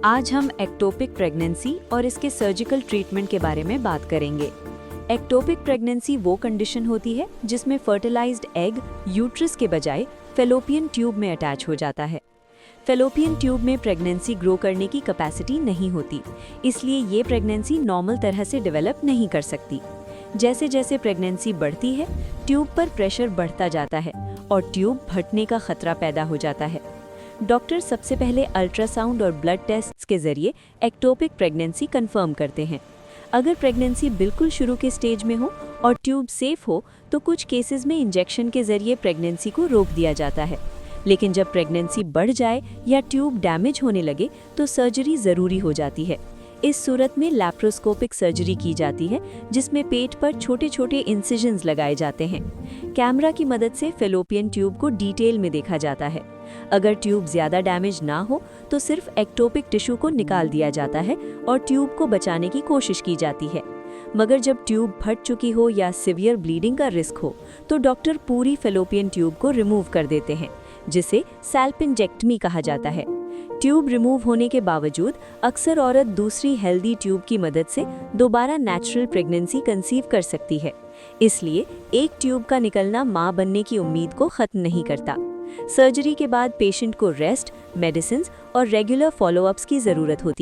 आज हम ectopic pregnancy और इसके सर्जिकल ट्रीटमेंट के बारे में बात करेंगे। एक्टोपिक प्रेगनेंसी वो कंडीशन होती है जिसमें फर्टिलाइज्ड एग यूट्रस के बजाय फेलोपियन ट्यूब में अटैच हो जाता है। फेलोपियन ट्यूब में प्रेगनेंसी ग्रो करने की कैपेसिटी नहीं होती, इसलिए ये प्रेगनेंसी नॉर्मल तरह से डेवलप नहीं कर सकती। जैसे जैसे प्रेगनेंसी बढ़ती है, ट्यूब पर प्रेशर बढ़ता जाता है और ट्यूब फटने का खतरा पैदा हो जाता है। डॉक्टर सबसे पहले अल्ट्रासाउंड और ब्लड टेस्ट्स के जरिए एक्टोपिक प्रेगनेंसी कंफर्म करते हैं। अगर प्रेगनेंसी बिल्कुल शुरू के स्टेज में हो और ट्यूब सेफ हो तो कुछ केसेस में इंजेक्शन के जरिए प्रेगनेंसी को रोक दिया जाता है। लेकिन जब प्रेगनेंसी बढ़ जाए या ट्यूब डैमेज होने लगे तो सर्जरी ज़रूरी हो जाती है। इस सूरत में लैप्रोस्कोपिक सर्जरी की जाती है, जिसमें पेट पर छोटे छोटे इंसिजन्स लगाए जाते हैं। कैमरा की मदद से फेलोपियन ट्यूब को डिटेल में देखा जाता है। अगर ट्यूब ज़्यादा डैमेज ना हो तो सिर्फ एक्टोपिक टिश्यू को निकाल दिया जाता है और ट्यूब को बचाने की कोशिश की जाती है। मगर जब ट्यूब फट चुकी हो या सिवियर ब्लीडिंग का रिस्क हो तो डॉक्टर पूरी फेलोपियन ट्यूब को रिमूव कर देते हैं, जिसे सैल्पिंजेक्टमी कहा जाता है। ट्यूब रिमूव होने के बावजूद अक्सर औरत दूसरी हेल्दी ट्यूब की मदद से दोबारा नेचुरल प्रेगनेंसी कंसीव कर सकती है। इसलिए एक ट्यूब का निकलना मां बनने की उम्मीद को खत्म नहीं करता। सर्जरी के बाद पेशेंट को रेस्ट, मेडिसिन और रेगुलर फॉलोअप्स की ज़रूरत होती है।